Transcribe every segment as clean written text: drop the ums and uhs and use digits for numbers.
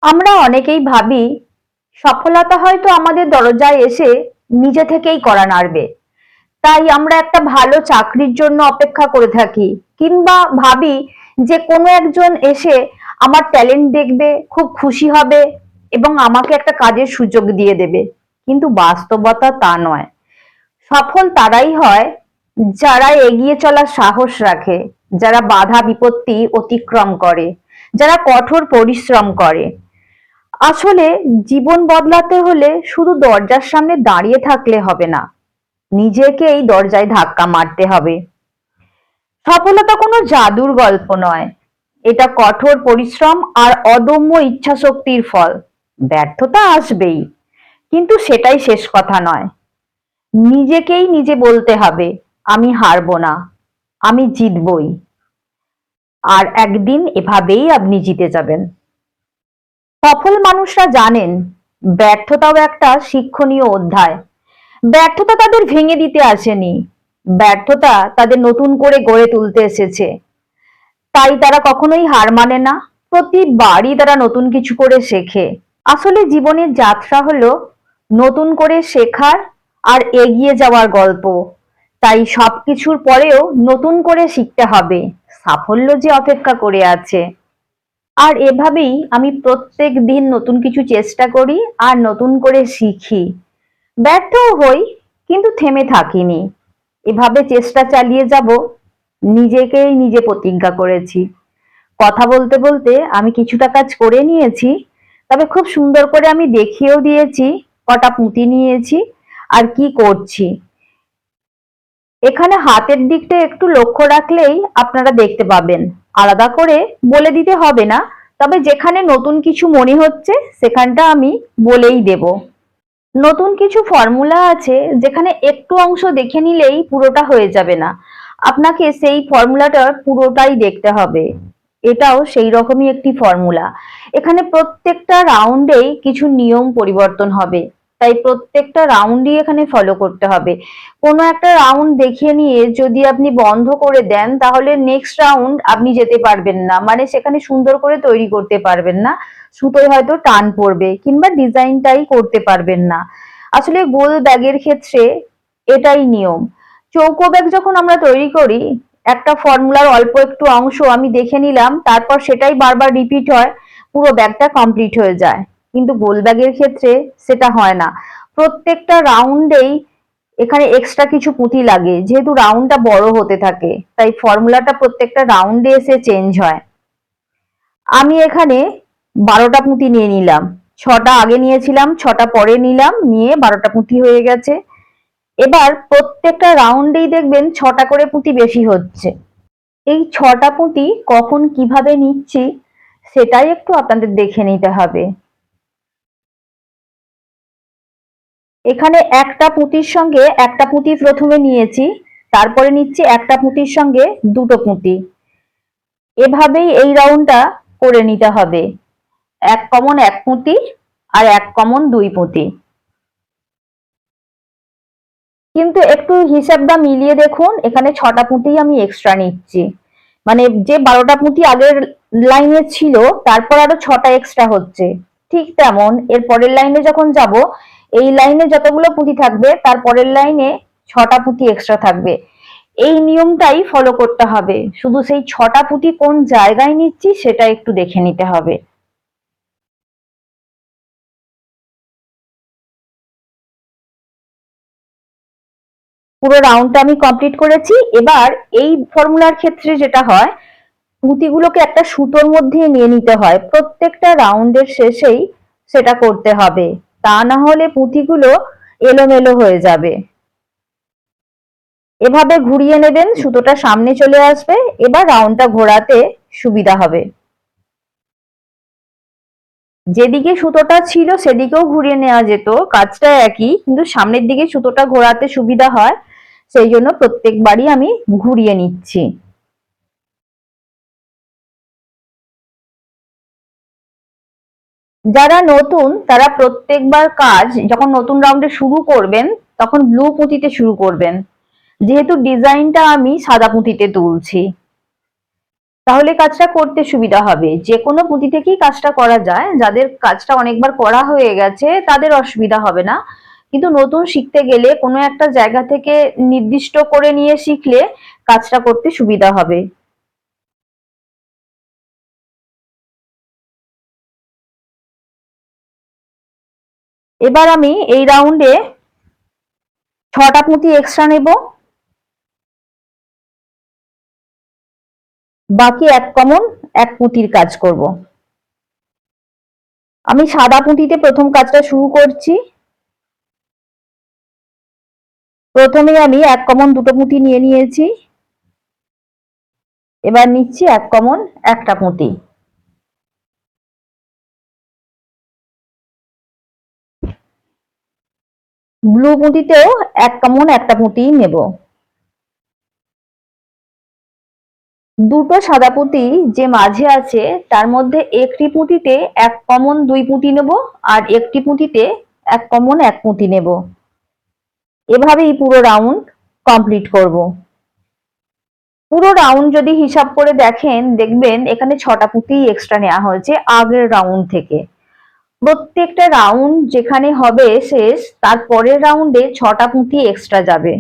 আমরা অনেকেই ভাবি সফলতা হয়তো আমাদের দরজায় এসে নিজে থেকেই করা নাড়বে। তাই আমরা একটা ভালো চাকরির জন্য অপেক্ষা করে থাকি, কিংবা ভাবি যে কোনো একজন এসে আমার ট্যালেন্ট দেখবে, খুব খুশি হবে এবং আমাকে একটা কাজের সুযোগ দিয়ে দেবে। কিন্তু বাস্তবতা তা নয়। সফল তারাই হয় যারা এগিয়ে চলার সাহস রাখে, যারা বাধা বিপত্তি অতিক্রম করে, যারা কঠোর পরিশ্রম করে। আসলে জীবন বদলাতে হলে শুধু দরজার সামনে দাঁড়িয়ে থাকলে হবে না, নিজেকেই দরজায় ধাক্কা মারতে হবে। সফলতা কোনো জাদুর গল্প নয়, এটা কঠোর পরিশ্রম আর অদম্য ইচ্ছাশক্তির ফল। ব্যর্থতা আসবেই, কিন্তু সেটাই শেষ কথা নয়। নিজেকেই নিজে বলতে হবে, আমি হারবো না, আমি জিতবই। আর একদিন এভাবেই আপনি জিতে যাবেন। সফল মানুষরা জানেন ব্যর্থতাও একটা শিক্ষণীয় অধ্যায়। ব্যর্থতা তাদের ভেঙে দিতে আসেনি, ব্যর্থতা তাদের নতুন করে গড়ে তুলতে এসেছে। তাই তারা কখনোই হার মানে না, প্রতিবারই তারা নতুন কিছু করে শেখে। আসলে জীবনের যাত্রা হলো নতুন করে শেখার আর এগিয়ে যাওয়ার গল্প। তাই সবকিছুর পরেও নতুন করে শিখতে হবে, সাফল্য যে অপেক্ষা করে আছে। আর এভাবেই আমি প্রত্যেক দিন নতুন কিছু চেষ্টা করি আর নতুন করে শিখি। ব্যর্থও হই, কিন্তু থেমে থাকিনি। এভাবে চেষ্টা চালিয়ে যাব, নিজেকেই নিজে প্রতিজ্ঞা করেছি। কথা বলতে বলতে আমি কিছুটা কাজ করে নিয়েছি, তবে খুব সুন্দর করে আমি দেখিয়েও দিয়েছি কটা পুঁতি নিয়েছি আর কি করছি। এখানে হাতের দিকটা একটু লক্ষ্য রাখলেই আপনারা দেখতে পাবেন, আলাদা করে বলে দিতে হবে না। তবে যেখানে নতুন কিছু মনে হচ্ছে সেখানটা আমি বলেই দেব। নতুন কিছু ফর্মুলা আছে যেখানে একটু অংশ দেখে নিলেই পুরোটা হয়ে যাবে না, আপনাকে সেই ফর্মুলাটার পুরোটাই দেখতে হবে। এটাও সেই রকমই একটি ফর্মুলা। এখানে প্রত্যেকটা রাউন্ডেই কিছু নিয়ম পরিবর্তন হবে, তাই প্রত্যেকটা রাউন্ডই এখানে ফলো করতে হবে। কোনো একটা রাউন্ড দেখিয়ে নিয়ে যদি আপনি বন্ধ করে দেন, তাহলে নেক্সট রাউন্ড আপনি যেতে পারবেন না, মানে সেখানে সুন্দর করে তৈরি করতে পারবেন না, সুতোয় হয়তো টান পড়বে কিংবা ডিজাইনটাই করতে পারবেন না। আসলে গোল ব্যাগের ক্ষেত্রে এটাই নিয়ম। চৌকো ব্যাগ যখন আমরা তৈরি করি, একটা ফর্মুলার অল্প একটু অংশ আমি দেখে নিলাম, তারপর সেটাই বারবার রিপিট হয়, পুরো ব্যাগটা কমপ্লিট হয়ে যায়। কিন্তু গোল ব্যাগের ক্ষেত্রে সেটা হয় না। প্রত্যেকটা রাউন্ডেই এখানে এক্সট্রা কিছু পুঁতি লাগে, যেহেতু রাউন্ডটা বড় হতে থাকে, তাই ফর্মুলাটা প্রত্যেকটা রাউন্ডে এসে চেঞ্জ হয়। আমি এখানে 12টা পুঁতি নিয়ে নিলাম। 6টা আগে নিয়েছিলাম, 6টা পরে নিলাম, নিয়ে 12টা পুঁতি হয়ে গেছে। এবার প্রত্যেকটা রাউন্ডেই দেখবেন 6টা করে পুঁতি বেশি হচ্ছে। এই 6টা পুঁতি কখন কিভাবে নিচ্ছি সেটাই একটু আপনাদের দেখে নিতে হবে। এখানে একটা পুঁতির সঙ্গে একটা পুঁতি প্রথমে নিয়েছি, তারপরে নিচ্ছি একটা পুঁতির সঙ্গে দুটো পুঁতি। এভাবেই এই রাউন্ডটা করে নিতে হবে। এক কমন এক পুঁতি আর এক কমন দুই পুঁতি। কিন্তু একটু হিসাবটা মিলিয়ে দেখুন, এখানে 6টা পুঁতি আমি এক্সট্রা নিচ্ছি, মানে যে 12টা পুঁতি আগের লাইনে ছিল তারপর আরো 6টা এক্সট্রা হচ্ছে। ঠিক তেমন এর পরের লাইনে যখন যাব, এই লাইনে যতগুলো পুঁতি থাকবে তার পরের লাইনে 6টা পুঁতি এক্সট্রা থাকবে। এই নিয়মটাই ফলো করতে হবে, শুধু সেই 6টা পুঁতি কোন জায়গায় নিচ্ছি সেটা একটু দেখে নিতে হবে। পুরো রাউন্ডটা আমি কমপ্লিট করেছি। এবার এই ফর্মুলার ক্ষেত্রে যেটা হয়, পুঁতিগুলোকে একটা সুতোর মধ্যে নিয়ে নিতে হয়, প্রত্যেকটা রাউন্ডের শেষেই সেটা করতে হবে, তা না হলে পুঁতিগুলো এলোমেলো হয়ে যাবে। এভাবে ঘুরিয়ে নেবেন, সুতোটা সামনে চলে আসবে, এবার রাউন্ডটা ঘোরাতে সুবিধা হবে। যেদিকে সুতোটা ছিল সেদিকেও ঘুরিয়ে নেওয়া যেত, কাজটা একই, কিন্তু সামনের দিকে সুতোটা ঘোরাতে সুবিধা হয়, সেই জন্য প্রত্যেকবারই আমি ঘুরিয়ে নিচ্ছি। যারা নতুন তারা প্রত্যেকবার কাজ যখন নতুন রাউন্ডে শুরু করবেন, তখন ব্লু পুঁতিতে শুরু করবেন, যেহেতু ডিজাইনটা আমি সাদা পুঁতিতে তুলছি। তাহলে কাজটা করতে সুবিধা হবে। যে কোনো পুঁতি থেকেই কাজটা করা যায়, যাদের কাজটা অনেকবার করা হয়ে গেছে তাদের অসুবিধা হবে না, কিন্তু নতুন শিখতে গেলে কোনো একটা জায়গা থেকে নির্দিষ্ট করে নিয়ে শিখলে কাজটা করতে সুবিধা হবে। এবার আমি এই রাউন্ডে 6টা পুঁতি এক্সট্রা নেব, বাকি এক কমন এক পুঁতির কাজ করব। আমি সাদা পুঁতিতে প্রথম কাজটা শুরু করছি। প্রথমে আমি এক কমন দুটো পুঁতি নিয়ে নিয়েছি, এবার নিচ্ছি এক কমন একটা পুঁতি। ব্লু পুঁতিতেও এক কমন একটা পুঁতি নেব। দুটো সাদা পুঁতি যে মাঝে আছে তার মধ্যে একটি পুঁতিতে এক কমন দুই পুঁতি নেব, আর একটি পুঁতিতে এক কমন এক পুঁতি নেব। এভাবেই পুরো রাউন্ড কমপ্লিট করব। পুরো রাউন্ড যদি হিসাব করে দেখেন, দেখবেন এখানে 6টা পুঁতি এক্সট্রা নেওয়া হয়েছে আগের রাউন্ড থেকে। প্রত্যেকটা রাউন্ড যেখানে হবে শেষ, তার পরের রাউন্ডে 6টা পুঁতি এক্সট্রা যাবে।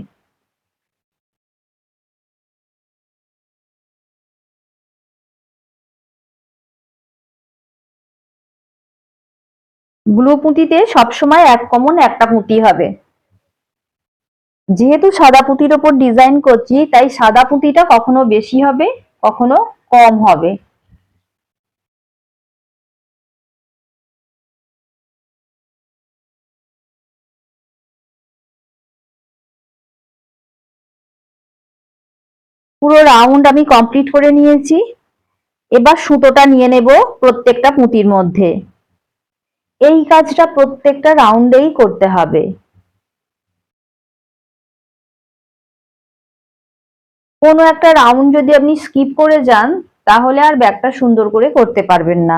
ব্লু পুঁতিতে সবসময় এক কমন একটা পুঁতি হবে। যেহেতু সাদা পুঁতির ওপর ডিজাইন করছি, তাই সাদা পুঁতিটা কখনো বেশি হবে, কখনো কম হবে। পুরো রাউন্ড আমি কমপ্লিট করে নিয়েছি। এবার সুতোটা নিয়ে নেব প্রত্যেকটা পুঁতির মধ্যে। এই কাজটা প্রত্যেকটা রাউন্ডেই করতে হবে। কোনো একটা রাউন্ড যদি আপনি স্কিপ করে যান, তাহলে আর ব্যাগটা সুন্দর করে করতে পারবেন না।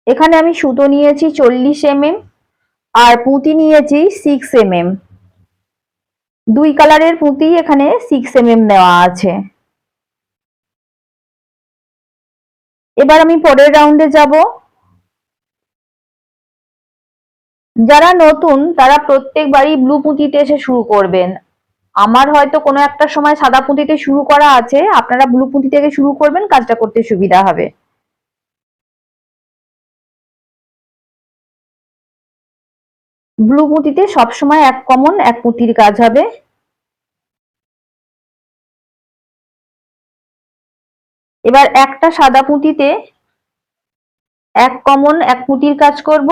এখানে আমি সুতো নিয়েছি 40 mm আর পুঁতি নিয়েছি 6 mm। দুই কালারের পুঁতি এখানে 6 mm নেওয়া আছে। এবার আমি পরের রাউন্ডে যাব। যারা নতুন তারা প্রত্যেকবারই ব্লু পুঁতিতে এসে শুরু করবেন। আমার হয়তো কোনো একটা সময় সাদা পুঁতিতে শুরু করা আছে, আপনারা ব্লু পুঁতি থেকে শুরু করবেন, কাজটা করতে সুবিধা হবে। ব্লু পুঁতিতে সবসময় এক কমন এক পুঁতির কাজ হবে। এবার একটা সাদা পুঁতিতে এক কমন এক পুঁতির কাজ করব,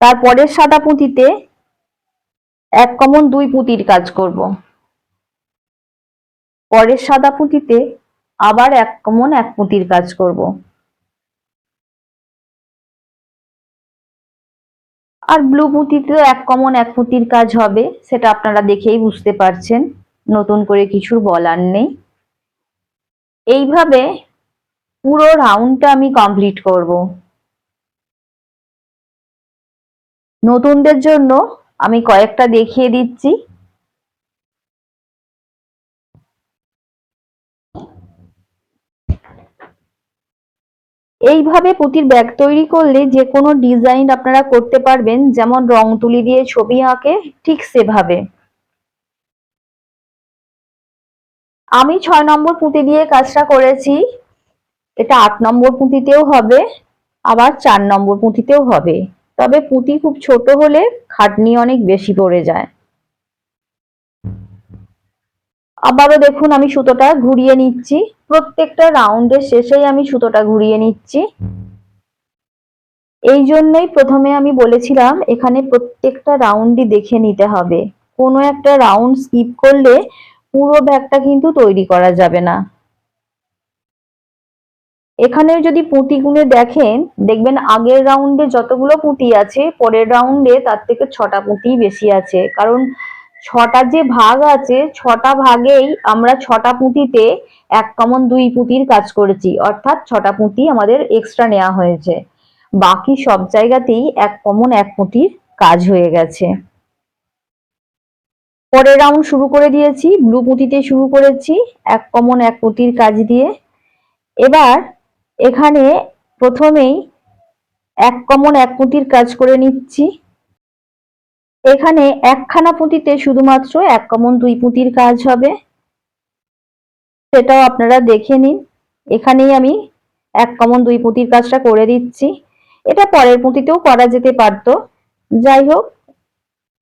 তারপরের সাদা পুঁতিতে এক কমন দুই পুঁতির কাজ করব, পরের সাদা পুঁতিতে আবার এক কমন এক পুঁতির কাজ করব। আর ব্লু পুঁতিতেও এক কমন এক পুঁতির কাজ হবে, সেটা আপনারা দেখেই বুঝতে পারছেন, নতুন করে কিছু বলার নেই। এইভাবে পুরো রাউন্ডটা আমি কমপ্লিট করব। নতুনদের জন্য আমি কয়েকটা দেখিয়ে দিচ্ছি। এইভাবে পুঁতির ব্যাগ তৈরি করলে যে কোনো ডিজাইন আপনারা করতে পারবেন, যেমন রং তুলি দিয়ে ছবি আঁকে ঠিক সেভাবে। আমি 6 নম্বর পুঁতি দিয়ে কাজটা করেছি, এটা 8 নম্বর পুঁতিতেও হবে, আবার 4 নম্বর পুঁতিতেও হবে। তবে পুঁতি খুব ছোট হলে খাটনি অনেক বেশি পড়ে যায়। আবারও দেখুন আমি সুতোটা ঘুরিয়ে নিচ্ছি, প্রত্যেকটা রাউন্ডের শেষেই আমি সুতোটা ঘুরিয়ে নিচ্ছি। এই জন্যই প্রথমে আমি বলেছিলাম এখানে প্রত্যেকটা রাউন্ডই দেখে নিতে হবে, কোনো একটা রাউন্ড স্কিপ করলে পুরো ব্যাগটা কিন্তু তৈরি করা যাবে না। এখানে যদি পুঁতি গুনে দেখেন, দেখবেন আগের রাউন্ডে যতগুলো পুঁতি আছে পরের রাউন্ডে তার থেকে 6টা পুঁতি বেশি আছে, কারণ 6টা যে ভাগ আছে 6টা ভাগেই আমরা 6টা পুঁতিতে এক কমন দুই পুঁতির কাজ করেছি, অর্থাৎ 6টা পুঁতি আমাদের এক্সট্রা নেওয়া হয়েছে। বাকি সব জায়গাতেই এক কমন এক পুঁতির কাজ হয়ে গেছে। পরের রাউন্ড শুরু করে দিয়েছি, ব্লু পুঁতিতে শুরু করেছি এক কমন এক পুঁতির কাজ দিয়ে। এবার এখানে প্রথমেই এক কমন এক পুঁতির কাজ করে নিচ্ছি। এখানে একখানা পুঁতিতে শুধুমাত্র এক কমন দুই পুঁতির কাজ হবে, সেটাও আপনারা দেখে নিন। এখানেই আমি এক কমন দুই পুঁতির কাজটা করে দিচ্ছি। এটা পরের পুঁতিতেও করা যেতে পারতো, যাই হোক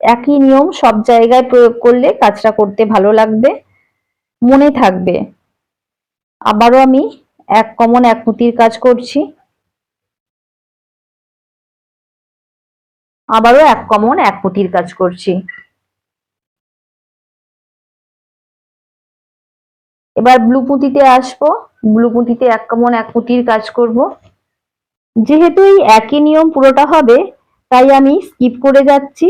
একই নিয়ম সব জায়গায় প্রয়োগ করলে কাজটা করতে ভালো লাগবে, মনে থাকবে। আবারও আমি এক কমন এক পুঁতির কাজ করছি, আবারও এক কমন এক পুঁতির কাজ করছি। এবার ব্লু পুঁতিতে আসবো, ব্লু পুঁতিতে এক কমন এক পুঁতির কাজ করব। যেহেতু এই একই নিয়ম পুরোটা হবে তাই আমি স্কিপ করে যাচ্ছি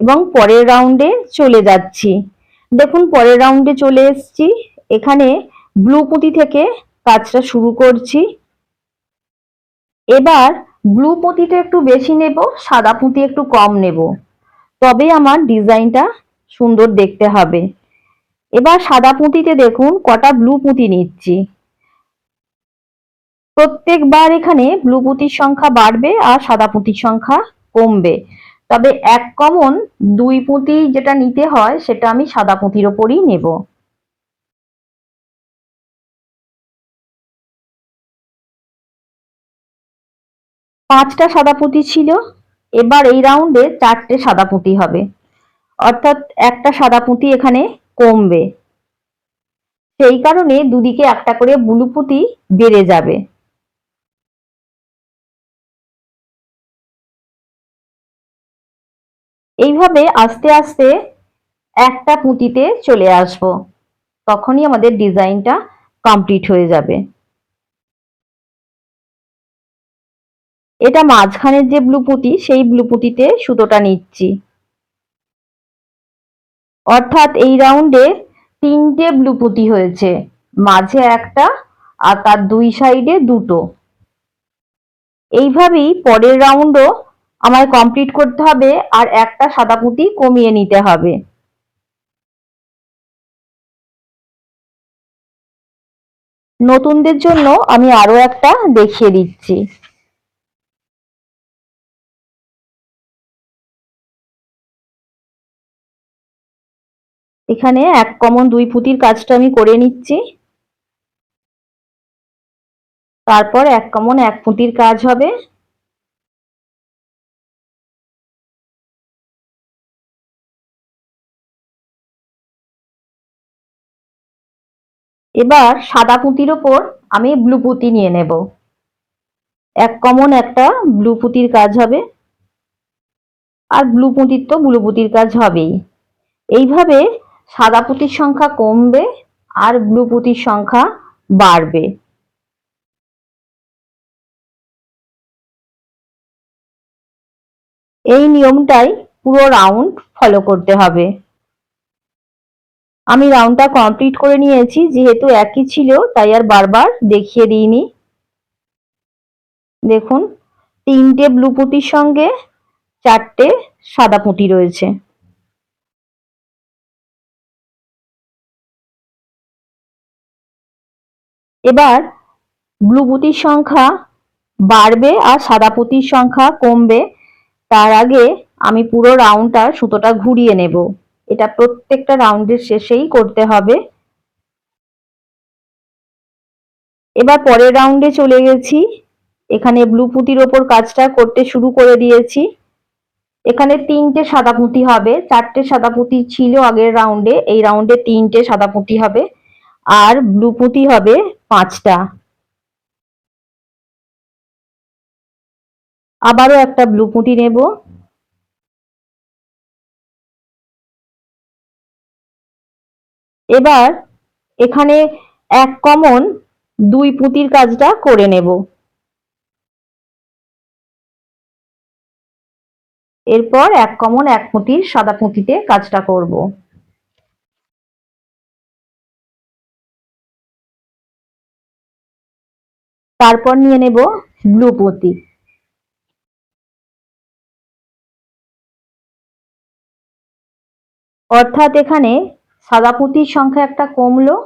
এবং পরের রাউন্ডে চলে যাচ্ছি। দেখুন পরের রাউন্ডে চলে এসেছি, এখানে ব্লু পুঁতি থেকে কাজটা শুরু করছি। এবার ব্লু পুঁতিটা একটু বেশি নেব, সাদা পুঁতি একটু কম নেব, তবে আমার ডিজাইনটা সুন্দর দেখতে হবে। এবার সাদা পুঁতিতে দেখুন কটা ব্লু পুঁতি নিচ্ছি। প্রত্যেকবার এখানে ব্লু পুঁতির সংখ্যা বাড়বে আর সাদা পুঁতির সংখ্যা কমবে, তবে এক কমন দুই পুঁতি যেটা নিতে হয় সেটা আমি সাদা পুঁতির ওপরই নেব। পাঁচটা সাদা পুঁতি ছিল, এবার এই রাউন্ডে চারটে সাদা পুঁতি হবে, অর্থাৎ একটা সাদা পুঁতি এখানে কমবে, সেই কারণে দুদিকে একটা করে ব্লু পুঁতি বেড়ে যাবে। এইভাবে আস্তে আস্তে একটা পুঁতিতে চলে আসবো, তখনই আমাদের ডিজাইনটা কমপ্লিট হয়ে যাবে। এটা মাঝখানের যে ব্লু পুঁতি সেই ব্লু পুঁতিতে সুতোটা নিচ্ছি, অর্থাৎ এই রাউন্ডে তিনটে ব্লু পুঁতি হয়েছে, মাঝে একটা আর তার দুই সাইডে দুটো। এইভাবেই পরের রাউন্ডও আমায় কমপ্লিট করতে হবে আর একটা সাদা পুঁতি কমিয়ে নিতে হবে। নতুনদের জন্য আমি আরো একটা দেখিয়ে দিচ্ছি। এখানে এক কমন দুই পুঁতির কাজটা আমি করে নিচ্ছি, তারপর এক কমন এক পুঁতির কাজ হবে। এবার সাদা পুঁতির ওপর আমি ব্লু পুঁতি নিয়ে নেব, এক কমন একটা ব্লু পুঁতির কাজ হবে, আর ব্লু পুঁতির তো ব্লু পুঁতির কাজ হবেই। এইভাবে সাদা পুঁতির সংখ্যা কমবে আর ব্লু পুঁতির সংখ্যা বাড়বে। এই নিয়মটাই পুরো রাউন্ড ফলো করতে হবে। আমি রাউন্ডটা কমপ্লিট করে নিয়েছি, যেহেতু একই ছিল তাই আর বারবার দেখিয়ে দিইনি। দেখুন তিনটে ব্লু পুঁতির সঙ্গে চারটে সাদা পুঁতি রয়েছে। এবার ব্লু পুঁতির সংখ্যা বাড়বে আর সাদা পুঁতির সংখ্যা কমবে, তার আগে আমি পুরো রাউন্ডটা সুতোটা ঘুরিয়ে নেব, এটা প্রত্যেকটা রাউন্ডের শেষেই করতে হবে। এবার পরের রাউন্ডে চলে গেছি, এখানে ব্লু পুঁতির ওপর কাজটা করতে শুরু করে দিয়েছি। এখানে তিনটে সাদা পুঁতি হবে, চারটে সাদা পুঁতি ছিল আগের রাউন্ডে, এই রাউন্ডে তিনটে সাদা পুঁতি হবে আর ব্লু পুঁতি হবে পাঁচটা। আবারও একটা ব্লু পুঁতি নেব, এবার এখানে এক কমন দুই পুঁতির কাজটা করে নেব। এরপর এক কমন এক পুঁতির সাদা পুঁতিতে কাজটা করব। তারপর নিয়ে নেব ব্লু পুঁতি। অর্থাৎ এখানে সাদা পুঁতির সংখ্যা একটা কমলো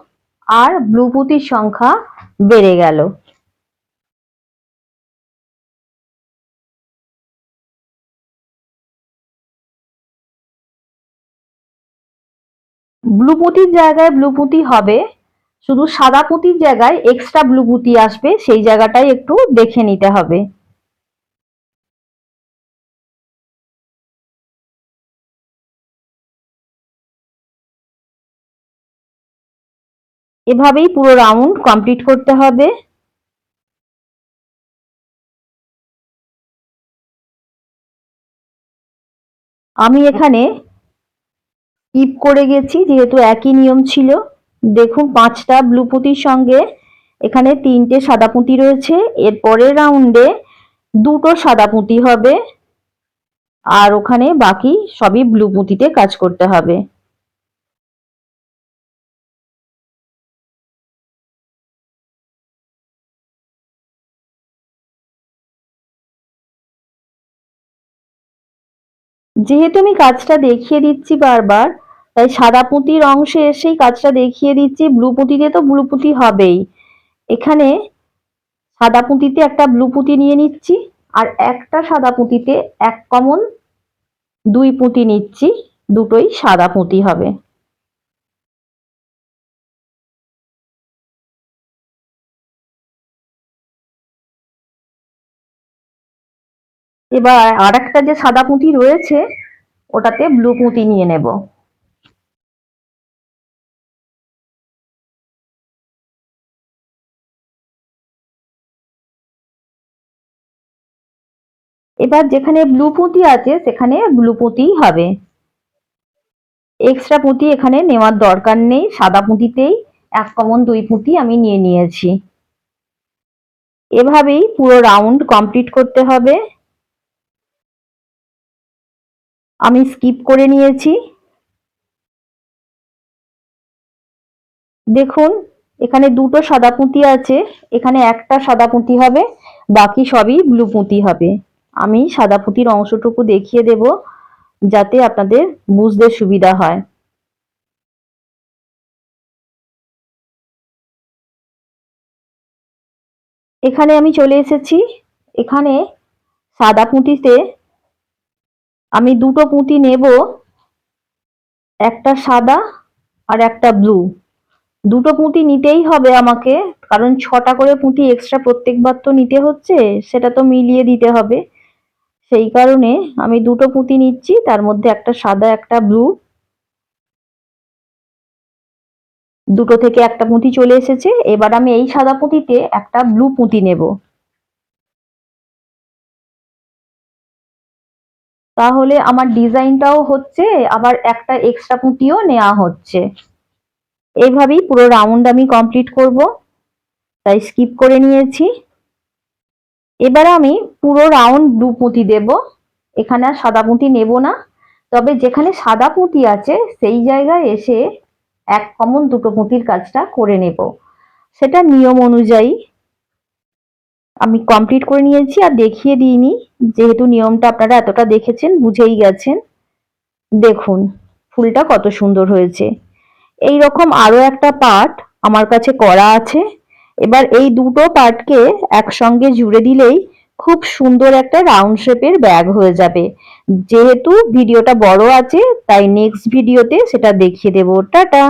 আর ব্লু পুঁতির সংখ্যা বেড়ে গেল। ব্লু পুঁতির জায়গায় ব্লু পুঁতি হবে, শুধু সাদা পুঁতির জায়গায় এক্সট্রা ব্লু পুঁতি আসবে, সেই জায়গাটাই একটু দেখে নিতে হবে। এভাবেই পুরো রাউন্ড কমপ্লিট করতে হবে। আমি এখানে স্কিপ করে গেছি যেহেতু একই নিয়ম ছিল। দেখুন 5টা ব্লু পুঁতির সঙ্গে এখানে 3টে সাদা পুঁতি রয়েছে, এর পরের রাউন্ডে 2টো সাদা পুঁতি হবে আর ওখানে বাকি সবই ব্লু পুঁতিতে কাজ করতে হবে। যেহেতু আমি কাজটা দেখিয়ে দিচ্ছি বারবার, তাই সাদা পুঁতির অংশে এসেই কাজটা দেখিয়ে দিচ্ছি। ব্লু পুঁতিতে তো ব্লু পুঁতি হবেই। এখানে সাদা পুঁতিতে একটা ব্লু পুঁতি নিয়ে নিচ্ছি আর একটা সাদা পুঁতিতে এক কমন 2 পুঁতি নিচ্ছি, দুটোই সাদা পুঁতি হবে। এবার আরেকটা যে সাদা পুঁতি রয়েছে ওটাতে ব্লু পুঁতি নিয়ে নেব। এবার যেখানে ব্লু পুঁতি আছে সেখানে ব্লু পুঁতিই হবে, এক্সট্রা পুঁতি এখানে নেওয়ার দরকার নেই। সাদা পুঁতিতেই এক কমন 2 পুঁতি আমি নিয়ে নিয়েছি। এভাবেই পুরো রাউন্ড কমপ্লিট করতে হবে। আমি স্কিপ করে নিয়েছি। দেখুন এখানে 2টো সাদা পুঁতি আছে, এখানে একটা সাদা পুঁতি হবে, বাকি সবই ব্লু পুঁতি হবে। আমি সাদা পুঁতির অংশটুকু দেখিয়ে দেব যাতে আপনাদের বুঝতে সুবিধা হয়। এখানে আমি চলে এসেছি। এখানে সাদা পুঁতিতে আমি 2টো পুঁতি নেব, একটা সাদা আর একটা ব্লু। 2টো পুঁতি নিতেই হবে আমাকে, কারণ 6টা করে পুঁতি এক্সট্রা প্রত্যেকবার তো নিতে হচ্ছে, সেটা তো মিলিয়ে দিতে হবে। সেই কারণে আমি 2টো পুঁতি নিচ্ছি, তার মধ্যে একটা সাদা একটা ব্লু। 2টো থেকে একটা পুঁতি চলে এসেছে। এবার আমি এই সাদা পুঁতিতে একটা ব্লু পুঁতি নেব, তাহলে আমার ডিজাইনটাও হচ্ছে আবার একটা এক্সট্রা পুঁতিও নেওয়া হচ্ছে। এইভাবেই পুরো রাউন্ড আমি কমপ্লিট করব, তাই স্কিপ করে নিয়েছি। এবার আমি পুরো রাউন্ড ব্লু পুঁতি দেব, এখানে আর সাদা পুঁতি নেব না। তবে যেখানে সাদা পুঁতি আছে সেই জায়গায় এসে এক কমন 2টো পুঁতির কাজটা করে নেব, সেটা নিয়ম অনুযায়ী। আমি কমপ্লিট করে নিয়েছি আর দেখিয়ে দিইনি, যেহেতু নিয়মটা আপনারা এতটা দেখেছেন বুঝেই গেছেন। দেখুন ফুলটা কত সুন্দর হয়েছে। এই রকম আরো একটা পার্ট আমার কাছে করা আছে। এবার এই 2টো পার্টকে একসঙ্গে জুড়ে দিলেই খুব সুন্দর একটা রাউন্ড শেপের ব্যাগ হয়ে যাবে। যেহেতু ভিডিওটা বড় আছে তাই নেক্সট ভিডিওতে সেটা দেখিয়ে দেবো। টাটা।